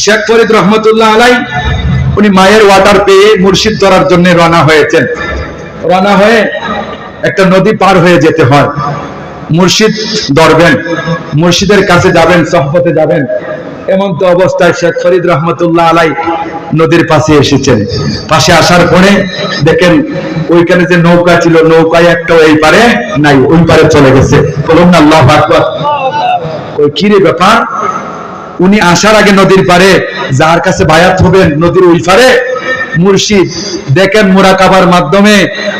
শেখ ফরিদ রহমতুল্লাহ আলাই উনি মায়ের ওয়াটার পেয়ে মুর্শিদ ধরার জন্য রওনা হয়েছেন। রওনা হয়ে একটা নদী পার হয়ে যেতে হয়, মুর্শিদ ধরবেন, মুর্শিদের কাছে যাবেন, সহবতে যাবেন। এমন তো অবস্থায় শেখ ফরিদ রহমতুল্লাহ আলাই নদীর পাশে এসেছেন। পাশে আসার পরে দেখেন ওইখানে যে নৌকা ছিল, নৌকায় একটাও এই পারে নাই, ওই পারে চলে গেছে। বলুন না আল্লাহু আকবার। ওই কি রে ব্যাপার, উনি আসার আগে নদীর পারে যার কাছে বায়াত হবেন নদীর ওই পারে মুর্শিদ, দেখেন মুরাকাবার মাধ্যমে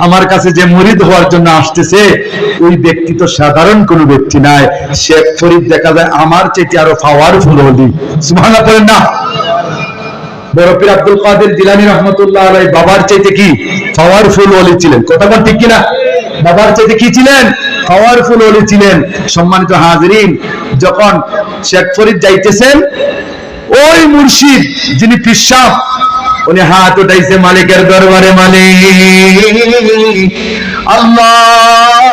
আমার কাছে যে মুরিদ হওয়ার জন্য আসতেছে ওই ব্যক্তি তো সাধারণ কোনো ব্যক্তি নাই। শেখ ফরিদ দেখা যায় আমার চাইতে আরো পাওয়ারফুল হলি। সুবহানাল্লাহ বলেন না। বড় পীর আব্দুল কাদের জিলানী রহমতুল্লাহ আলাইহি বাবার চাইতে কি পাওয়ারফুল ওলি ছিলেন, কথা বল ঠিক কিনা? বাবার চাইতে কি ছিলেন? পাওয়ারফুল ওলি ছিলেন। সম্মানিত হাজিরিন, যখন শেখ ফরিদ যাইতেছেন, ওই মুর্শিদ যিনি পীর সাহেব উনি হাত উঠাইছে মালিকের দরবারে, মালিক আল্লাহ,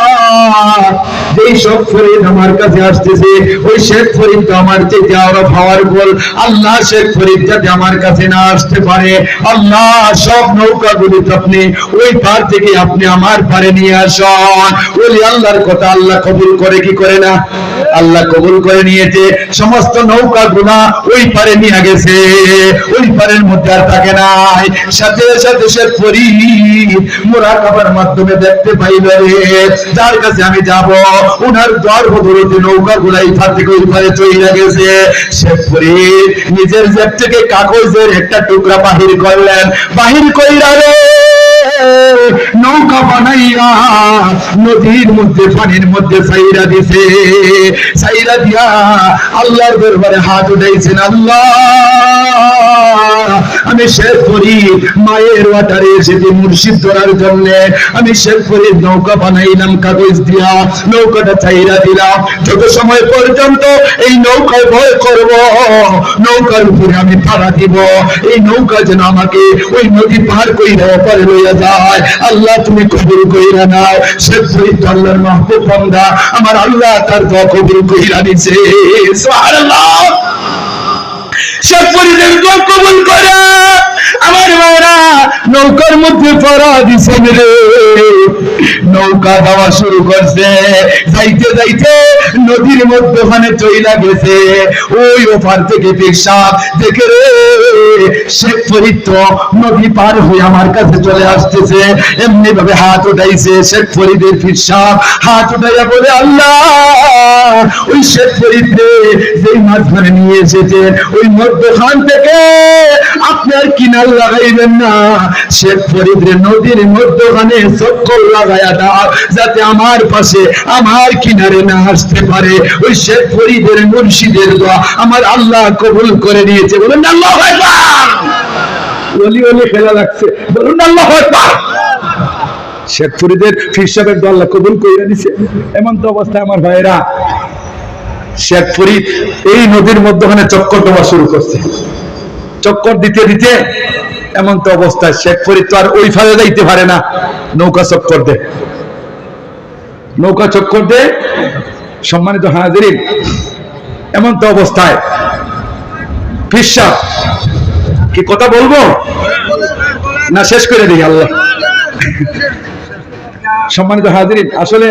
যেই শেখ ফরিদ আমার কাছে আসতেছে ওই শেখ ফরিদ তো আমার চাইতে আরো পাওয়ারফুল। আল্লাহ, শেখ ফরিদ যাতে আমার কাছে না আসতে পারে, আল্লাহ সব নৌকাগুলি আপনি ওই পার থেকে আপনি আমার পারে নিয়ে আসুন। ওই আল্লাহর কথা আল্লাহ কবুল করে কি করে না? আল্লাহ কবুল করে নিয়েছে। সমস্ত নৌকাগুলা ওই পারে নিয়ে গেছে, ওই পারের মধ্যে আর থাকে নাই। সাথে সাথে শেখ ফরিদ মুরাকাবার মাধ্যমে দেখতে পাইল রে, যার কাছে আমি যাব উনার দরবদরতে নৌকাগুলা এই পার থেকে ওই পারে চলে গেছে। শেখ ফরিদ নিজের জেব থেকে কাগজের একটা টুকরা বাহির করলেন, বাহির কইরা রে নৌকা বানাইয়া নদীর মধ্যে পানির মধ্যে সাইরা দিছে। সাইরা দিয়া আল্লাহর দরবারে হাত উঠাইছেন, আল্লাহ আমি শেখ ফরিদ মায়ের ওয়াটারে এসেছি মুর্শিদ ধরার জন্য। আমি শেখ ফরিদ নৌকা বানাইলাম কাগজ দিয়া, নৌকাটা চাইরা দিলাম। যত সময় পর্যন্ত এই নৌকায় ভয় করব, নৌকার উপরে আমি পাড়া দিব, এই নৌকা যেন আমাকে ওই নদী পার কইরা পারে লইয়া যায়। আল্লাহ তুমি কবুল কইরা নাও। শেখ ফরিদ আল্লাহর মাহবুব বান্দা, আমার আল্লাহ তার দোয়া কবুল কইরা দিছে। সুবহানাল্লাহ। শেখ ফরিদের দোয়া কবুল করে আমার মায়েরা নৌকার মধ্যে পড়া দিছেন রে, নৌকা যাওয়া শুরু করছে। যাইতে যাইতে নদীর মধ্যে ওখানে চইলা গেছে। ওই ওপার থেকে পীর সাহেব দেখে রে শেখ ফরিদ তো নদী পার হয়ে আমার কাছে চলে আসতেছে। এমনি ভাবে হাত উঠাইছে শেখ ফরিদের পীর সাহেব, হাত উঠাইয়া বলে, আল্লাহ ওই শেখ ফরিদ রে যেই মাঝখানে নিয়ে এসেছেন ওই মধ্যখান থেকে আপনার কিনার লাগাইবেন না, শেখ ফরিদ রে নদীর মধ্যখানে চক্কর লাগাইয়া দাও যাতে আমার পাশে আমার কিনারে না আসতে পারে। ওই শেখ ফরিদের মুর্শিদের দোয়া আমার আল্লাহ কবুল করে নিয়েছে। বলুন আল্লাহু আকবার। ওলি ওলি খেলা লাগছে, বলুন আল্লাহু আকবার। শেখ ফরিদের পীর সাহেবের দোয়া আল্লাহ কবুল করে নিয়েছে। এমন তো অবস্থায় আমার ভাইরা শেখ ফরিদ এই নদীর মধ্যখানে চক্কর দেওয়া শুরু করছে। চক্কর দিতে দিতে এমন তো অবস্থায় শেখ ফরিদ তো আর ওই ফালে যাইতে পারে না, নৌকা চক্কর দে, নৌকা চক্কর দে। সম্মানিত হাজিরিন, এমন তো অবস্থায় পীর সাহেব কি কথা বলবো না শেষ করে দিই? আল্লাহ। সম্মানিত হাজিরিন, আসলে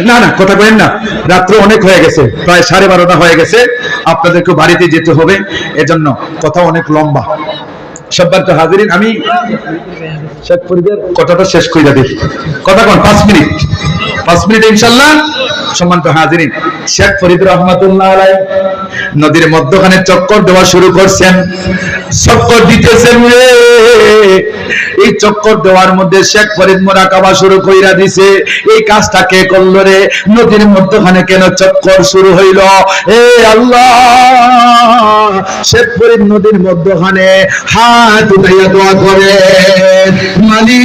না না কথা বলেন না, রাত্র অনেক হয়ে গেছে, প্রায় 12:30 হয়ে গেছে, আপনাদেরকে বাড়িতে যেতে হবে, এজন্য কথা অনেক লম্বা। সম্মানিত হাজিরিন, আমি শেখ ফরিদের কথাটা শেষ করে দিই। কথা কোন 5 মিনিট, 5 মিনিট ইনশাআল্লাহ। সম্মানিত হাজিরিন, শেখ ফরিদ রহমাতুল্লাহ আলাইহি নদীর মধ্যখানে চক্কর দেওয়া শুরু করছেন। চক্কর দিতেছেন রে, এই চক্কর দেওয়ার মধ্যে শেখ ফরিদ মুরাকাবা শুরু কইরা দিছে। এই কাজটা কে করলো রে? নদীর মধ্যখানে কেন চক্কর শুরু হইল? এ আল্লাহ, শেখ ফরিদ নদীর মধ্যখানে হাত উঠাইয়া দোয়া করে, মালিক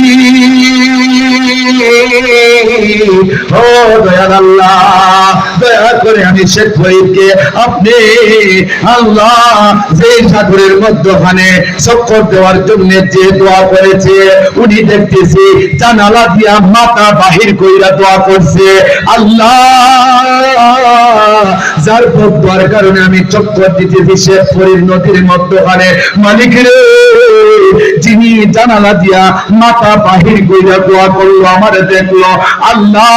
ও দয়াল আল্লাহ, দয়া করে আমি শেখ ফরিদকে আপনি আল্লাহ যে সাগরের মধ্যখানে চক্কর দেওয়ার জন্য যে দোয়া করেছে, উনি দেখতেছি জানালা দিয়া মাথা বাহির কইরা দোয়া করছে। আল্লাহ, যার দোয়ার কারণে আমি চক্কর দিতেছি শেখ ফরিদ নদীর মধ্যখানে, মালিক রে, যিনি জানালা দিয়া মাথা বাহির কইরা দোয়া করলো, আমারে দেখলো, আল্লাহ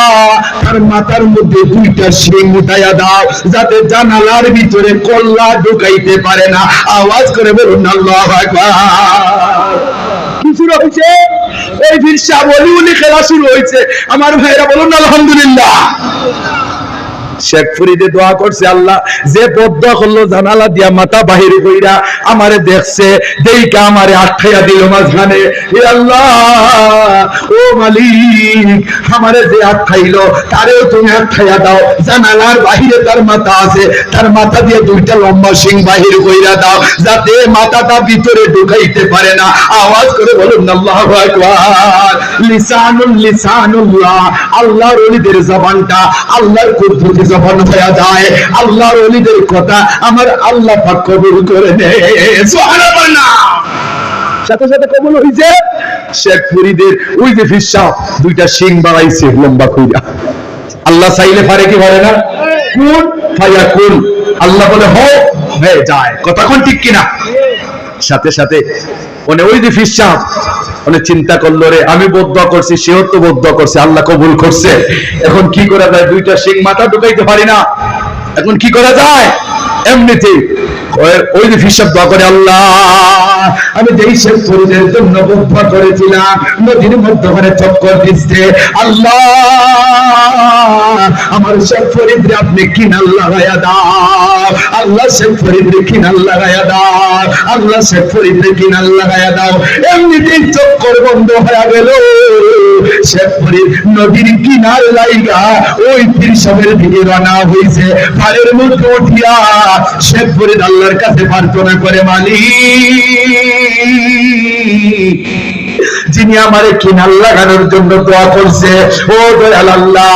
তার মাথার মধ্যে দুইটা শিং উঠাইয়া দাও, যাতে জানালার ভিতরে কল্লা ঢুকাইতে পারে না। আওয়াজ করে বলুন আল্লাহু আকবার। কি শুরু হয়েছে? এই ফিরসা বলি উনি খেলা শুরু হয়েছে। আমার ভাইরা বলুন আলহামদুলিল্লাহ। শেখ ফরিদে দোয়া করছে, আল্লাহ যে বদদোয়া করলো জানালা দিয়া মাথা বাহির কইরা আমারে দেখছে, দেইকা আমারে আটকাইয়া দিল মাঝখানে। হে আল্লাহ, ও মালিক, আমারে যে আটকাইলো তারেও তুমি আটকাইয়া দাও। জানালার বাহিরে তার মাথা আছে, তার মাথা দিয়ে দুইটা লম্বা শিং বাহির কইরা দাও, যাতে মাথাটা ভিতরে ঢুকাইতে পারে না। আওয়াজ করে বলুন আল্লাহু আকবার। লিসানুল্লাহ, আল্লাহর ওলিদের জবানটা আল্লাহর কুদরতি জবান হয়ে যায়। আল্লাহর ওলিদের কথা আমার আল্লাহ পাক কবুল করে নেয়। সুবহানাল্লাহ। সাথে সাথে কবুল হইছে। শেখ ফরিদের ওই যে ফিরসা দুইটা শিং বাড়াইছে লম্বা কইরা। আল্লাহ চাইলে পারে কি পারে না? কুন ফায়াকুন। আল্লাহ বলে হোক, হয়ে যায়। কথা কোন ঠিক কিনা? সাথে সাথে ওই যে ফিরসা চিন্তা করলো, রে আমি বদদোয়া করছি, সেও তো বদদোয়া করছে, আল্লাহ কবুল করছে, এখন কি করা যায়? দুইটা শিং মাথা ঢুকাইতে পারি না, এখন কি করা যায়? এমনিতেই ওই যে ফিরসা দোয়া করে, আল্লাহ আমি যেই শেখ ফরিদের জন্য বদদোয়া করেছিলাম নদীর মধ্যখানে চক্কর দিচ্ছে, আল্লাহ আমার শেখ ফরিদরে আপনি কিনার লাগাইয়া দাও। আল্লাহ শেখ ফরিদরে কিনার লাগাইয়া দাও। আল্লাহ শেখ ফরিদরে কিনার লাগাইয়া দাও। এমনিতেই চক্কর বন্ধ হয়ে গেল। শেখ ফরিদ নদীর কিনার লাইগা ওই ফিরসাবের দিকে রওনা হইছে। পায়ের মধ্যে উঠিয়া শেখ ফরিদ আল্লাহর কাছে প্রার্থনা করে, মালিক, যিনি আমারে কিনার লাগানোর জন্য দোয়া করছে, ও দয়াল আল্লাহ,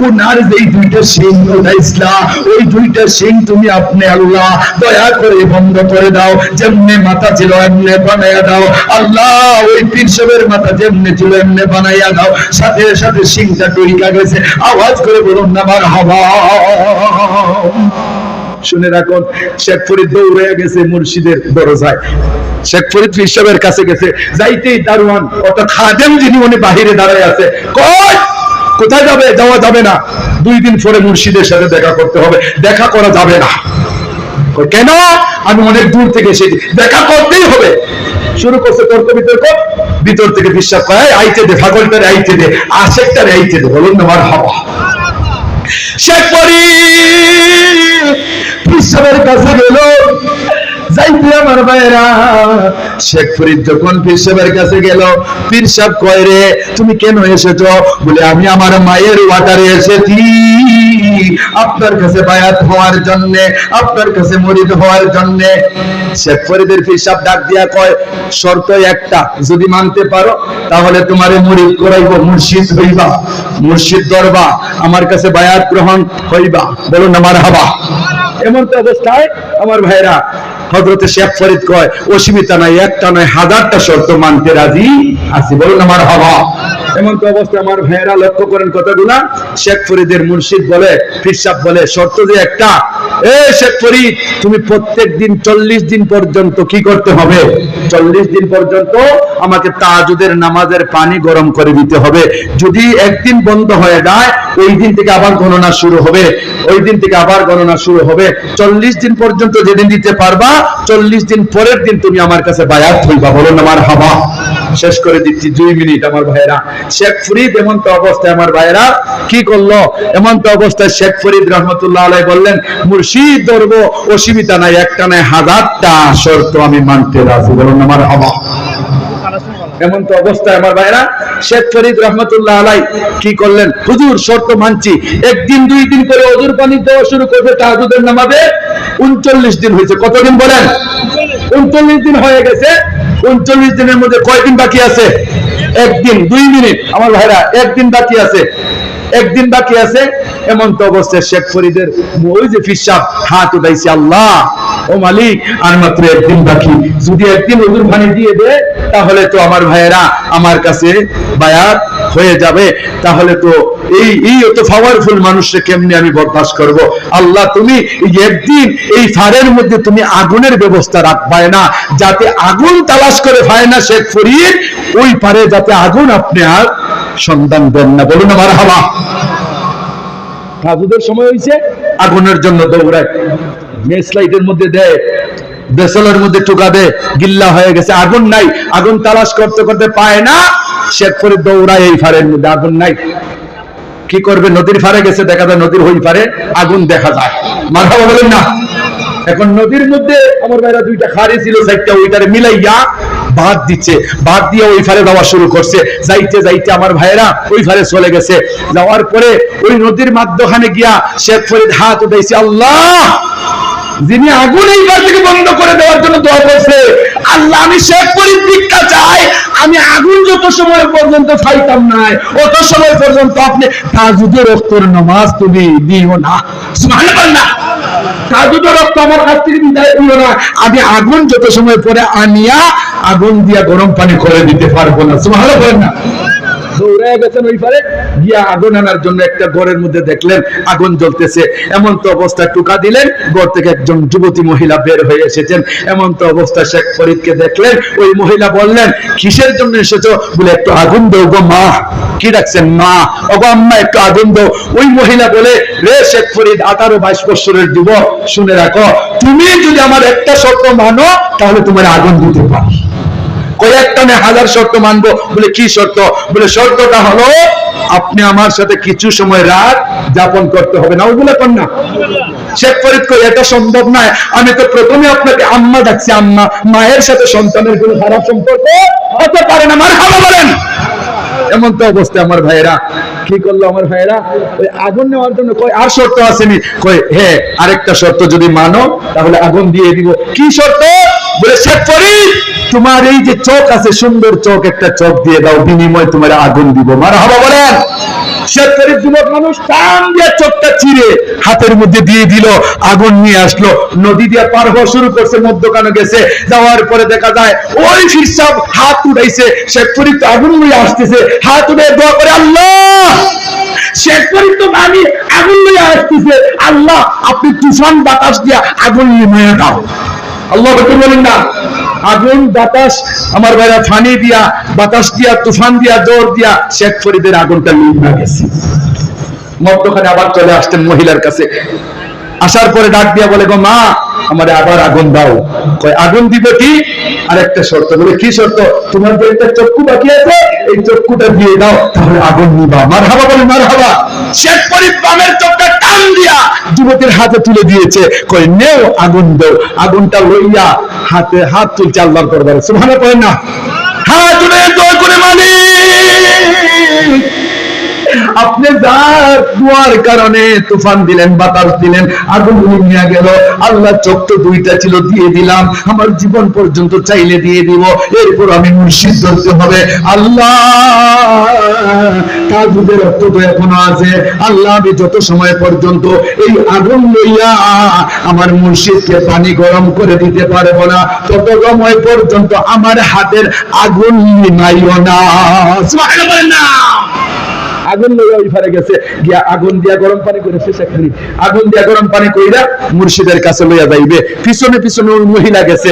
উনার যেই দুইটা শিং উঠাইছিলা, ওই দুইটা শিং তুমি আপনি আল্লাহ দয়া করে বন্ধ করে দাও। যেমনে মাথা ছিল এমনি বানাইয়া দাও। আল্লাহ ওই পীরসাহেবের মাথা যেমনি ছিল এমনি বানাইয়া দাও। সাথে সাথে শিংটা টুইকা গেছে। আওয়াজ করে বলুন না মারহাবা। শুনে রাখুন, শেখ ফরিদ দৌড়ে গেছে মুর্শিদের দরজায়। শেখ ফরিদ পীরসাহেবের কাছে গেছে, যাইতেই দারোয়ান অর্থাৎ খাদেম যিনি, উনি বাহিরে দাঁড়ায় আছে। কই কোথায় যাবে? যাওয়া যাবে না, 2 দিন পরে মুর্শিদের সাথে দেখা করতে হবে। দেখা করা যাবে না। কেন? আমি অনেক দূর থেকে এসেছি, দেখা করতেই হবে। শুরু করছে তর্ক বিতর্ক। ভিতর থেকে বিশ্বাস করে, আইতে দে, ফাগলটারে আইতে দে, আশেকটারে আইতে দে। বলুন না মারহাবা। শেখ ফরিদ পীরসাহেবের কাছে গেল। যাইতে আমার ভাইরা, শেখ ফরিদ যখন পীরসাহেবের কাছে গেল, পীরসাহেব কয়, রে তুমি কেন এসেছো? বলে, আমি আমার মায়ের ওয়াটারে এসেছি আপনার কাছে বায়াত হওয়ার জন্য, আপনার কাছে মুরিদ হওয়ার জন্য। শেখ ফরিদের পীরসাহেব ডাক দিয়া কয়, শর্ত একটা, যদি মানতে পারো তাহলে তোমারে মুরিদ করাইব, মুর্শিদ হইবা, মুর্শিদ দরবা, আমার কাছে বায়াত গ্রহণ হইবা। বলুন না মারহাবা। এমন তো অবস্থায় আমার ভাইরা, হযরতে শেখ ফরিদ কয়, অসীমিতা নাই, একটা নয়, 1000টা শর্ত মানতে রাজি আছি। বলুন আমার হবা। এমন তো অবস্থা আমার ভাইয়েরা, লক্ষ্য করেন কথাগুলা। শেখ ফরিদের মুর্শিদ বলে, পীরসাহেব বলে, শর্ত যে একটা, এ শেখ ফরিদ, তুমি প্রত্যেক দিন 40 দিন পর্যন্ত কি করতে হবে? 40 দিন পর্যন্ত আমাকে তাহাজ্জুদের নামাজের পানি গরম করে দিতে হবে। যদি একদিন বন্ধ হয়ে যায়, ওই দিন থেকে আবার গণনা শুরু হবে, ওই দিন থেকে আবার গণনা শুরু হবে। 40 দিন পর্যন্ত যেদিন দিতে পারবা, 40 দিন পরের দিন তুমি আমার কাছে বায়াত হইবা। বলুন আমার হাবা। শেষ করে দিচ্ছি 2 মিনিট আমার ভাইরা। শেখ ফরিদ এমন তো অবস্থায় আমার ভাইরা কি করলো? এমন তো অবস্থায় শেখ ফরিদ রহমতুল্লাহ আলাইহি বললেন, মুর্শিদ ধরব, অসীমিতা নাই, একটা নাই, 1000টা শর্ত আমি মানতে রাজি। বলুন আমার হাবা। এমন তো অবস্থায় আমার ভাইরা, শেখ ফরিদ রহমতুল্লাহ আলাইহি কি করলেন? হুজুর শর্ত মানছি, একদিন 2 দিন করে ওযুর পানি দেওয়া শুরু করবে তাহাজ্জুদের নামাজে। 39 দিন হয়েছে। কতদিন বলেন? 39 দিন হয়ে গেছে। 39 দিনের মধ্যে কয়দিন বাকি আছে? একদিন 2 মিনিট আমার ভাইরা, একদিন বাকি আছে, একদিন বাকি আছে। এমন তো অবস্থায় শেখ ফরিদের ওই যে ফিসাব হাত উঠাইছে, আল্লাহ ও মালিক আর মাত্র একদিন বাকি, যদি একদিন হুজুর পানি দিয়ে দেয় তাহলে তো আমার ভাইয়েরা আমার কাছে বায়াত হয়ে যাবে। তাহলে তো এই এত পাওয়ারফুল মানুষকে কেমনে আমি বরদাস্ত করব? আল্লাহ তুমি এই একদিন এই ফারের মধ্যে তুমি আগুনের ব্যবস্থা রাখবায় না, যাতে আগুন তালাশ করে পায় না শেখ ফরিদ, ওই পারে যাতে আগুন আপনি আর সন্ধান দেন না। বলুন আমার হাওয়া। হাজুদের সময় হয়েছে, আগুনের জন্য দৌড়ায়, মেস লাইটের মধ্যে দেয়, বেসলের মধ্যে টুকা দেয়, গিল্লা হয়ে গেছে, আগুন নাই, আগুন তালাশ করতে করতে পায় না, শেখ ফরিদ দৌড়ায় এই ফারের মধ্যে, আগুন নাই। কি করবে? নদীর ফারে গেছে, দেখা যায় নদীর ওই পারে আগুন দেখা যায়। মারহাবা বলেন না। এখন নদীর মধ্যে আমার ভাইরা 2টা খাড়ি ছিল, 4টা ওইটারে মিলাইয়া বাদ দিচ্ছে, বাদ দিয়ে ওই ফারে যাওয়া শুরু করছে। যাইতে যাইতে আমার ভাইরা ওই ফারে চলে গেছে। যাওয়ার পরে ওই নদীর মাঝখানে গিয়া শেখ ফরিদ হাত উঠাইছে, আল্লাহ যিনি আগুন এইবার থেকে বন্ধ করে দেওয়ার জন্য দোয়া করছে, আল্লাহ আমি শেখ ফরিদ ভিক্ষা চাই, আমি আগুন যত সময় পর্যন্ত খাইতাম নাই অত সময় পর্যন্ত আপনি তাহাজ্জুদের ওয়াক্তের নামাজ তুমি দিও না। সুবহানাল্লাহ। তাহাজ্জুদের ওয়াক্ত আমার কাছ থেকে বিদায় দিও না, আমি আগুন যত সময় পরে আনিয়া আগুন দিয়া গরম পানি করে দিতে পারবো না। সুবহানাল্লাহ। দৌড়ায় গেছেন ওই পারে গিয়া আগুন আনার জন্য একটা ঘরের মধ্যে দেখলেন আগুন জ্বলতেছে। এমন তো অবস্থায় টুকা দিলেন, ঘর থেকে একজন যুবতী মহিলা বের হয়ে এসেছেন। এমন তো অবস্থায় শেখ ফরিদকে দেখলেন, ওই মহিলা বললেন, কিসের জন্য এসেছো? বলে একটু আগুন দাও গো মা। কি ডাকছেন? মা। ওগো আম্মা একটু আগুন দাও। ওই মহিলা বলে, রে শেখ ফরিদ 18-22 বছরের যুবক, শুনে রাখো, তুমি যদি আমার একটা শর্ত মানো তাহলে তোমার আগুন দিতে পারি। কয়েকটা না 1000 শর্ত মানবো। বলে কি শর্ত? বলে শর্তটা হলো আপনি আমার সাথে কিছু সময় রাত যাপন করতে হবে। না ওগুলো কর না। শেখ ফরিদ কই, এটা সম্ভব নয়, আমি তো প্রথমে আপনাকে আম্মা ডাকছি, আম্মা, মায়ের সাথে সন্তানের কোনো খারাপ সম্পর্ক হতে পারে না। মারহাবা বলেন। এমন তো অবস্থা আমার ভাইয়েরা কি করলো? আমার ভাইয়েরা ওই আগুন নেওয়ার জন্য কই আর শর্ত আসেনি, কই হ্যাঁ আরেকটা শর্ত যদি মানো তাহলে আগুন দিয়ে দিব। কি শর্ত? বলে শেখ ফরিদ তোমার এই যে চোখ আছে, সুন্দর চোখ, একটা চোখ দিয়ে দাও, বিনিময় তোমার আগুন দিব। মারহাবা বলেন। শেখ ফরিদ যুবক মানুষ টান দিয়ে চোখটা চিরে হাতের মধ্যে দিয়ে দিল, আগুন নিয়ে আসলো, নদী দিয়ে পার হওয়া শুরু করছে, মধ্যখানে গেছে। যাওয়ার পরে দেখা যায় ওই ফিরসাব হাত উঠাইছে, শেখ ফরিদ আগুন নিয়ে আসতেছে, হাত উঠে দোয়া করে, আল্লাহ শেখ ফরিদ তো আমি আগুন নিয়ে আসতেছে, আল্লাহ আপনি তুফান বাতাস দিয়া আগুন নিয়ে দাও। আল্লাহ বলেন না। আগুন বাতাস আমার ভাইরা ফানি দিয়া, বাতাস দিয়া, তুফান দিয়া, জোর দিয়া শেখ ফরিদের আগুনটা নিভে গেছে। মধ্যখানে আবার চলে আসতেন মহিলার কাছে। আসার পরে ডাক দিয়া বলে, গো মা আমারে আবার আগুন দাও। কয় আগুন দিব কি? আরেকটা শর্ত। বলে কি শর্ত? তোমার যে একটা চক্ষু বাকি আছে এই চক্ষুটা দিয়ে দাও, তাহলে আগুন নিবা। মারহাবা বলে মারহাবা। শেখ ফরিদ বামের চোখটা টান দিয়া যুবতীর হাতে তুলে দিয়েছে, কয় নেও আগুন দাও। আগুনটা লইয়া হাতে হাত তুলছে আল্লাহর দরবারে। সুবহানাল্লাহ পড়েন না। হাত তুলে দোয়া করে, মালিক আপনি যার দুয়ার কারণে তুফান দিলেন, বাতাস দিলেন, আগুন নিয়ে গেল, আল্লাহ চোখ তো 2টা ছিল, দিয়ে দিলাম, আমার জীবন পর্যন্ত চাইলে দিয়ে দিব, এরপর আমি মুর্শিদ ধরতে হবে। আল্লাহ তাজুদের রক্ত তো এখনো আছে, আল্লাহ আমি যত সময় পর্যন্ত এই আগুন লইয়া আমার মুর্শিদকে পানি গরম করে দিতে পারবো না, তত সময় পর্যন্ত আমার হাতের আগুন নিমাইও না। সুবহানাল্লাহ। আগুন লইয়া ওই পারে গেছে, গিয়া আগুন দিয়া গরম পানি করেছে। সেখানে আগুন দিয়া গরম পানি কইরা মুর্শিদের কাছে লইয়া যাইবে, পিছনে পিছনে ওই মহিলা গেছে।